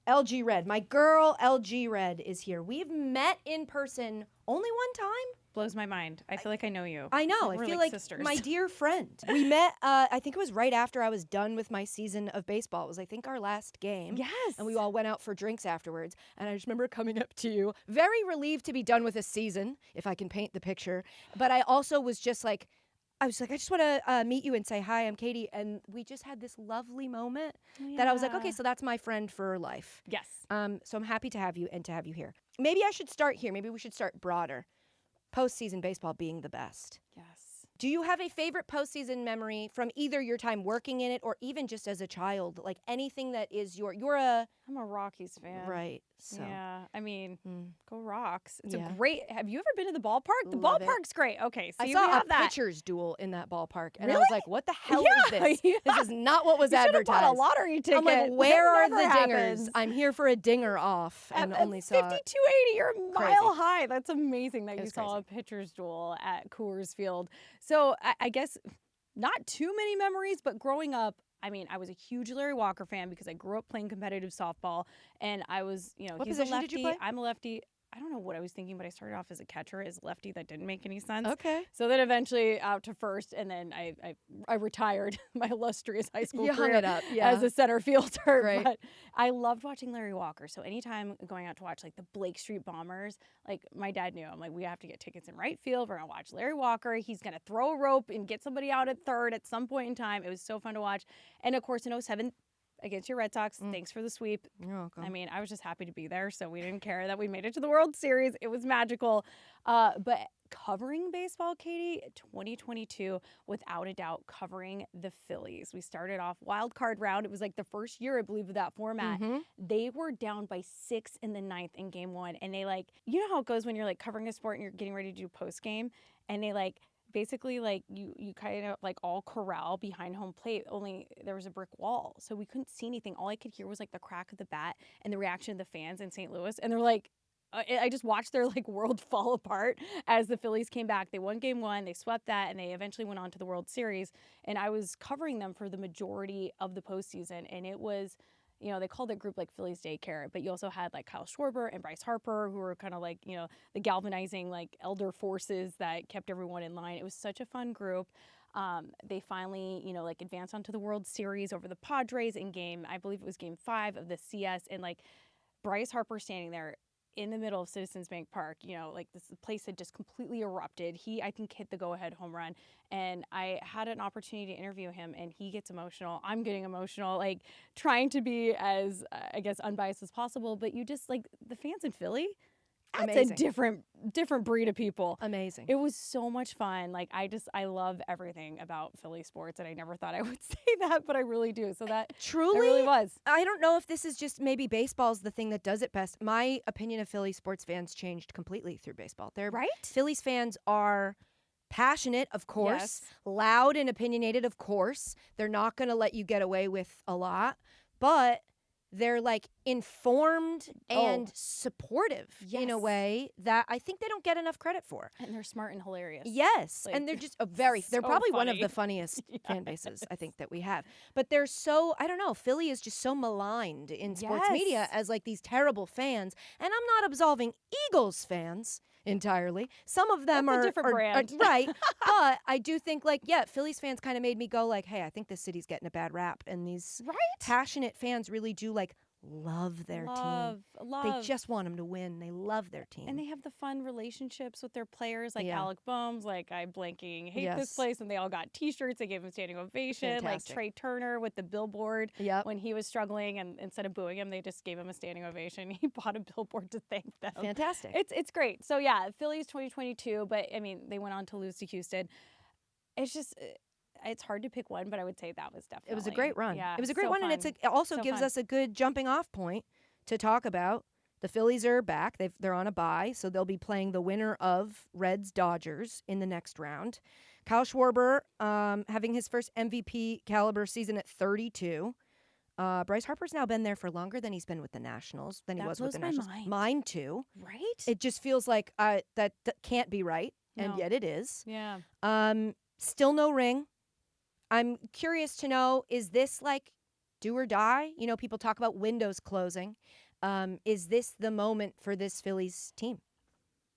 LG Red. My girl LG Red is here. We've met in person only one time. Blows my mind. I feel like I know you. I know. We're I feel like sisters. my dear friend. We met, I think it was right after I was done with my season of baseball. It was, I think, our last game. Yes. And we all went out for drinks afterwards. And I just remember coming up to you, very relieved to be done with a season, if I can paint the picture. But I also was just like, I just want to meet you and say, hi, I'm Katie. And we just had this lovely moment that I was like, okay, so that's my friend for life. Yes. So I'm happy to have you and to have you here. Maybe I should start here. Maybe we should start broader. Postseason baseball being the best. Yes. Do you have a favorite postseason memory from either your time working in it or even just as a child? Like anything that is I'm a Rockies fan. Right. So. Yeah. I mean, go Rocks. It's Yeah. a great. Have you ever been to the ballpark? The Love it. ballpark's great. Okay. So I we saw a have that. pitcher's duel in that ballpark, and I Really? was like, "What the hell is this? Yeah. This is not what was You should have advertised." bought a lottery ticket. I'm like, "Where are That the never dingers? happens. I'm here for a dinger off," and At only saw 5280. You're a mile Crazy. high. That's amazing that It you was saw crazy. a pitcher's duel at Coors Field. So I guess not too many memories, but growing up, I mean, I was a huge Larry Walker fan because I grew up playing competitive softball, and I was, What he's a position lefty. did you play? I'm a lefty. I don't know what I was thinking, but I started off as a catcher, as lefty. That didn't make any sense. Okay. So then eventually out to first, and then I retired my illustrious high school You hung career it up, yeah. as a center fielder. Right. But I loved watching Larry Walker. So anytime going out to watch like the Blake Street Bombers, like my dad knew, I'm like, we have to get tickets in right field. We're gonna watch Larry Walker. He's gonna throw a rope and get somebody out at third at some point in time. It was so fun to watch. And of course in 07, against your Red Sox. Thanks for the sweep. You're welcome. I mean, I was just happy to be there, so we didn't care that we made it to the World Series. It was magical. But covering baseball, Katie, 2022, without a doubt, covering the Phillies. We started off wild card round. It was like the first year, I believe, of that format. They were down by 6 in the 9th in game 1. And they you know how it goes when you're like covering a sport and you're getting ready to do post game, and they basically you kind of all corral behind home plate, only there was a brick wall, so we couldn't see anything. All I could hear was the crack of the bat and the reaction of the fans in St. Louis, and they're I just watched their world fall apart as the Phillies came back. They won game 1, they swept that, and they eventually went on to the World Series. And I was covering them for the majority of the postseason, and it was, they called that group Phillies Daycare, but you also had Kyle Schwarber and Bryce Harper, who were kind of the galvanizing elder forces that kept everyone in line. It was such a fun group. They finally, advanced onto the World Series over the Padres in I believe it was game 5 of the CS, and Bryce Harper standing there in the middle of Citizens Bank Park, this place had just completely erupted. He, I think, hit the go-ahead home run, and I had an opportunity to interview him, and he gets emotional. I'm getting emotional, trying to be as, I guess, unbiased as possible, but you just, the fans in Philly, that's Amazing. A different breed of people. Amazing. It was so much fun. I love everything about Philly sports, and I never thought I would say that, but I really do. So that Truly, it really was. I don't know if this is just maybe baseball's the thing that does it best. My opinion of Philly sports fans changed completely through baseball. Right? Phillies fans are passionate, of course, Yes. loud and opinionated, of course. They're not going to let you get away with a lot, but they're informed and supportive in a Yes. way that I think they don't get enough credit for. And they're smart and hilarious. Yes, and they're just they're so probably one of funny. the funniest fan bases I think that we have. But they're so, I don't know, Philly is just so maligned in sports media Yes. as these terrible fans. And I'm not absolving Eagles fans entirely. Some of them That's a are different brand. right. But I do think Phillies fans kind of made me go hey, I think this city's getting a bad rap, and these Right? passionate fans really do love their team. They just want them to win. They love their team. And they have the fun relationships with their players, Yeah. Alec Boehm's, I'm blanking, hate Yes. this place, and they all got T-shirts. They gave him a standing ovation. Fantastic. Trey Turner with the billboard Yep. when he was struggling, and instead of booing him, they just gave him a standing ovation. He bought a billboard to thank them. Fantastic. It's great. So yeah, Phillies 2022, but I mean they went on to lose to Houston. It's just. It's hard to pick one, but I would say that was definitely. It was a great run. Yeah, It was a great so one, fun. and it also So gives fun. us a good jumping off point to talk about. The Phillies are back. They're on a bye, so they'll be playing the winner of Reds-Dodgers in the next round. Kyle Schwarber having his first MVP caliber season at 32. Bryce Harper's now been there for longer than he's been with the Nationals, than he That was with the blows my Nationals. mind. Mine too. Right? It just feels like that can't be right, and No. yet it is. Yeah. Still no ring. I'm curious to know, is this do or die? You know, people talk about windows closing. Is this the moment for this Phillies team?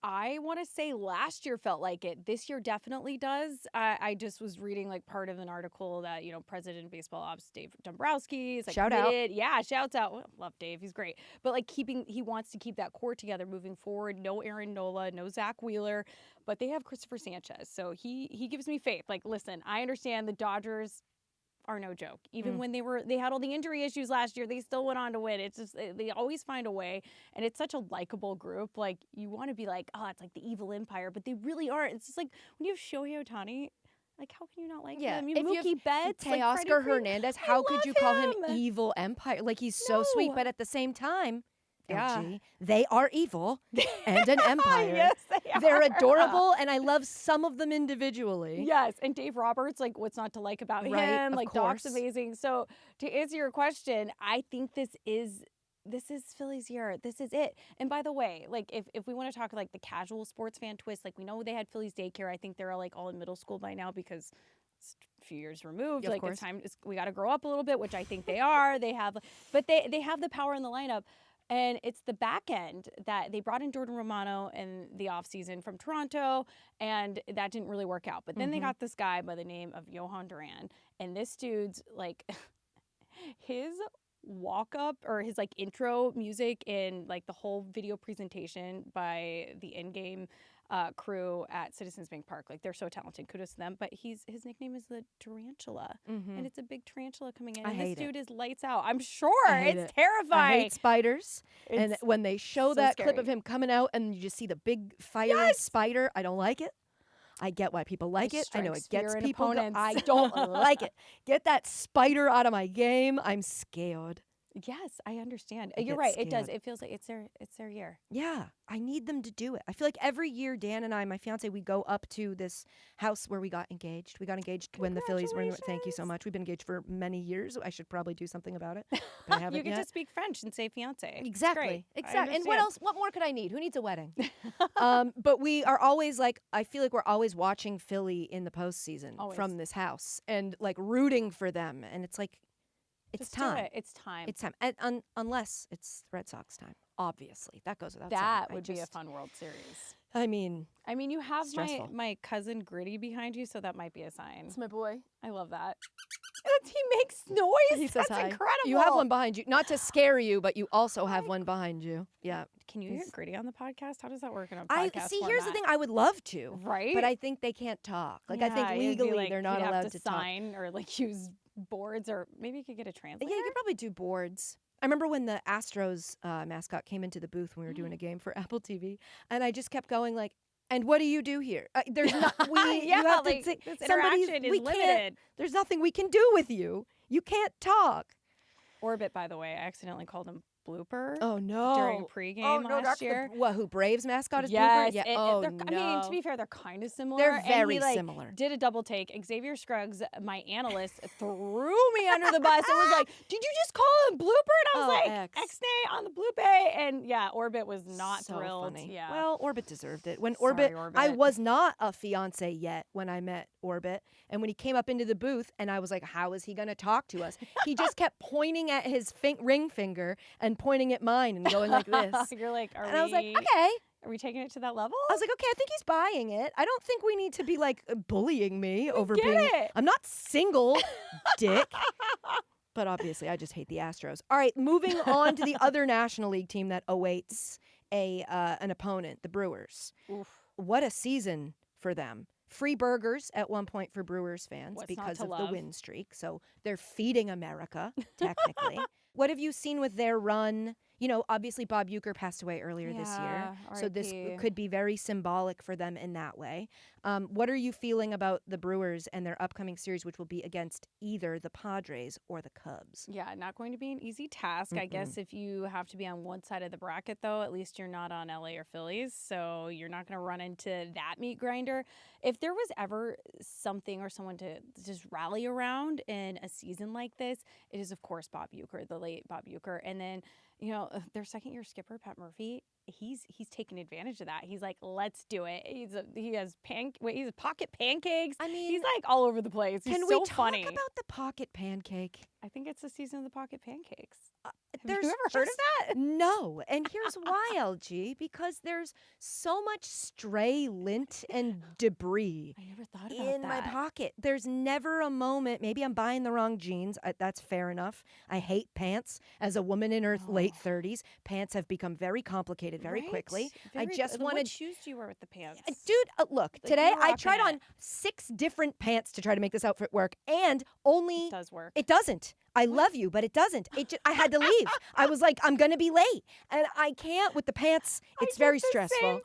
I want to say last year felt like it. This year definitely does. I just was reading like part of an article that, President of Baseball Ops Dave Dombrowski is like Shout committed. Out. Yeah, shouts out. Well, love Dave. He's great. But like he wants to keep that core together moving forward. No Aaron Nola, no Zach Wheeler, but they have Christopher Sanchez. So he gives me faith. Like, listen, I understand the Dodgers are no joke. Even when they had all the injury issues last year, they still went on to win. It's just they always find a way, and it's such a likable group. Like, you want to be like, oh, it's like the evil empire, but they really aren't. It's just like when you have Shohei Ohtani, like, how can you not like him? You have Mookie Betts, Teoscar Hernandez. How could you call him evil empire? Like, he's so sweet, but at the same time, LG, they are evil and an empire. Yes, they are. They're adorable, and I love some of them individually. Yes, and Dave Roberts, like, what's not to like about him? Like, Doc's amazing. So, to answer your question, I think this is Philly's year. This is it. And by the way, like, if we want to talk like the casual sports fan twist, like, we know they had Phillies daycare. I think they're all like all in middle school by now because it's a few years removed. Yeah, like, it's time. We got to grow up a little bit, which I think they are. They have the power in the lineup. And it's the back end that they brought in Jordan Romano in the offseason from Toronto, and that didn't really work out. But then they got this guy by the name of Johan Duran, and this dude's, like, his walk-up or his, like, intro music in, like, the whole video presentation by the in-game crew at Citizens Bank Park. Like, they're so talented. Kudos to them. But his nickname is the Tarantula. And it's a big tarantula coming in. And this dude is lights out. I'm sure. It's terrifying. I hate spiders. And when they show that clip of him coming out and you just see the big fiery spider, I don't like it. I get why people like it. I know it gets people. I don't like it. Get that spider out of my game. I'm scared. Yes, I understand. You're right. It does. It feels like it's their year. Yeah, I need them to do it. I feel like every year, Dan and I, my fiance, we go up to this house where we got engaged. We got engaged when the Phillies were in. Thank you so much. We've been engaged for many years. I should probably do something about it, but I haven't You can yet. just speak French and say fiance. Exactly. And what else? What more could I need? Who needs a wedding? But we are always like, I feel like we're always watching Philly in the postseason from this house and like rooting for them. And it's like, It's time. It's time. It's time. And unless it's Red Sox time, obviously. That goes without saying. That would be a fun World Series. I mean, you have my cousin Gritty behind you, so that might be a sign. It's my boy. I love that. He makes noise. He says That's hi. incredible. You have one behind you. Not to scare you, but you also have one behind you. Yeah. Can you hear Gritty on the podcast? How does that work in a podcast See, format? here's the thing. I would love to. Right? But I think they can't talk. Like, I think legally they're not allowed to sign or like use boards, or maybe you could get a translator. Yeah, you could probably do boards. I remember when the Astros mascot came into the booth when we were doing a game for Apple TV, and I just kept going like, "And what do you do here? There's not you have to this interaction is limited. There's nothing we can do with you. You can't talk." Orbit, by the way, I accidentally called him Blooper. Oh no! During pregame last year. Who Braves mascot is Blooper? Yeah. I mean, to be fair, they're kind of similar. They're very similar. Did a double take. Xavier Scruggs, my analyst, threw me under the bus and was like, "Did you just call him Blooper?" And I was like, "X-nay on the Bloopay." And yeah, Orbit was not thrilled. Funny. Yeah. Well, Orbit deserved it. When Orbit, I was not a fiance yet when I met Orbit, and when he came up into the booth, and I was like, "How is he going to talk to us?" He just kept pointing at his ring finger and pointing at mine and going like this. You're like, I was like, okay. Are we taking it to that level? I was like, okay, I think he's buying it. I don't think we need to be like bullying me over being. I'm not single, dick. But obviously, I just hate the Astros. All right, moving on to the other National League team that awaits an opponent, the Brewers. Oof. What a season for them. Free burgers at one point for Brewers fans because of the win streak. So they're feeding America, technically. What have you seen with their run? You know, obviously Bob Uecker passed away earlier this year. So this could be very symbolic for them in that way. What are you feeling about the Brewers and their upcoming series, which will be against either the Padres or the Cubs? Yeah, not going to be an easy task. I guess if you have to be on one side of the bracket, though, at least you're not on LA or Phillies. So you're not going to run into that meat grinder. If there was ever something or someone to just rally around in a season like this, it is, of course, Bob Uecker, the late Bob Uecker. And then, you know, their second-year skipper, Pat Murphy, he's taking advantage of that. He's like, let's do it. He has pocket pancakes. I mean, he's like all over the place. He's so funny. Can we talk about the pocket pancake? I think it's the season of the pocket pancakes. Have There's you ever heard of that? No. And here's why, LG, because there's so much stray lint and debris I never thought about in my that. pocket. There's never a moment. Maybe I'm buying the wrong jeans. That's fair enough. I hate pants. As a woman in her late 30s, pants have become very complicated very Right? quickly. Very I just good. wanted. What shoes do you wear with the pants? Dude, look, Like, today you're I rocking tried on it. 6 different pants to try to make this outfit work, and only It does work. it doesn't. I love you, but it doesn't. I had to leave. I was like, I'm going to be late. And I can't with the pants. It's I very did the stressful. Same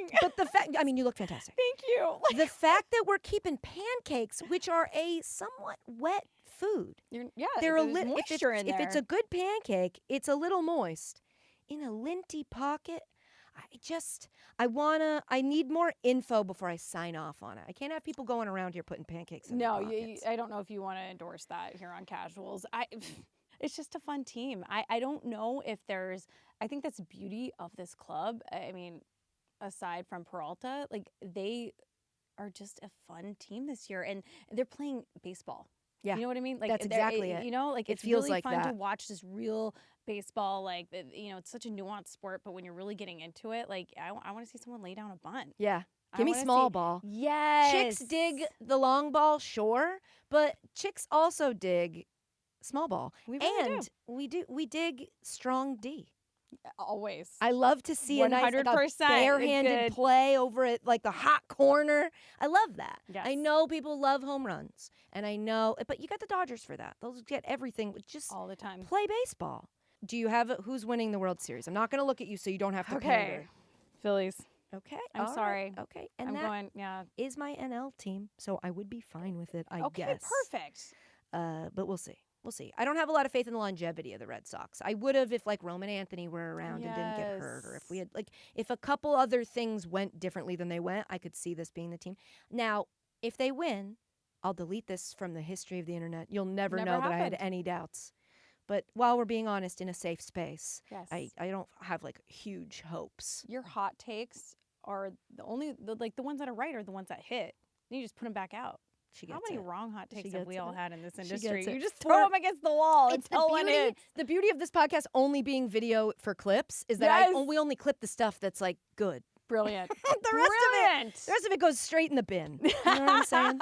thing. But the fact, I mean, you look fantastic. Thank you. The fact that we're keeping pancakes, which are a somewhat wet food. They're a there's little, moisture in there. if it's a good pancake, it's a little moist. In a linty pocket, I need more info before I sign off on it. I can't have people going around here putting pancakes in their pockets. I don't know if you want to endorse that here on Casuals. It's just a fun team. I don't know if I think that's the beauty of this club. I mean, aside from Peralta, like they are just a fun team this year, and they're playing baseball. Yeah. You know what I mean? Like that's exactly it. You know, like It it's feels really like fun that. to watch this real baseball. Like, it's such a nuanced sport, but when you're really getting into it, like I want to see someone lay down a bunt. Yeah. I Give me wanna small see- ball. Yes. Chicks dig the long ball, sure, but chicks also dig small ball. We really And we dig strong D. Always. I love to see a nice 100% barehanded good. play over at like the hot corner. I love that. Yes. I know people love home runs, and I know, but you got the Dodgers for that. They'll get everything. Just all the time. play baseball. Do you have who's winning the World Series? I'm not going to look at you, so you don't have to Okay. pander. Phillies. Okay. I'm all right, sorry. Okay. And I'm that going, yeah. is my NL team, so I would be fine with it, I Okay, guess. perfect. But we'll see. We'll see. I don't have a lot of faith in the longevity of the Red Sox. I would have if like Roman Anthony were around and didn't get hurt, or if we had if a couple other things went differently than they went, I could see this being the team. Now, if they win, I'll delete this from the history of the internet. You'll never know that I had happened. any doubts. But while we're being honest, in a safe space, Yes. I don't have like huge hopes. Your hot takes are the ones that are right are the ones that hit. Then you just put them back out. She How gets many it. wrong hot She takes have gets we all it. had in this She industry? gets it. You just For- throw them against the wall. It's until one beauty. hits. The beauty of this podcast only being video for clips is that Yes. we only clip the stuff that's like good. Brilliant. The rest of it goes straight in the bin. You know what I'm saying?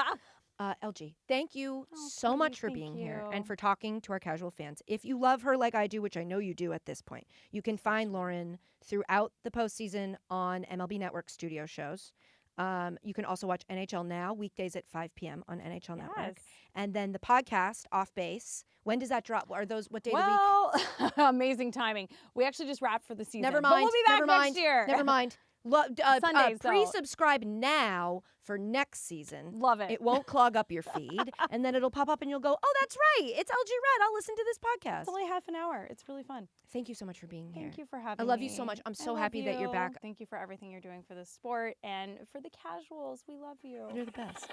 LG, thank you so please, much for thank being here you. and for talking to our casual fans. If you love her like I do, which I know you do at this point, you can find Lauren throughout the postseason on MLB Network studio shows. You can also watch NHL Now weekdays at 5 p.m. on NHL Network. Yes. And then the podcast, Off Base, when does that drop? Are those what day of the week? Well, amazing timing. We actually just wrapped for the season. Never But mind. we'll be back never mind. next year. Never mind. Sundays, though. Pre-subscribe now for next season. Love it. It won't clog up your feed, and then it'll pop up, and you'll go, "Oh, that's right. It's LG Red. I'll listen to this podcast." It's only half an hour. It's really fun. Thank you so much for being here. Thank you for having I me. love you so much. I'm so love happy that you're you. back. Thank you for everything you're doing for the sport and for the casuals. We love you. You're the best.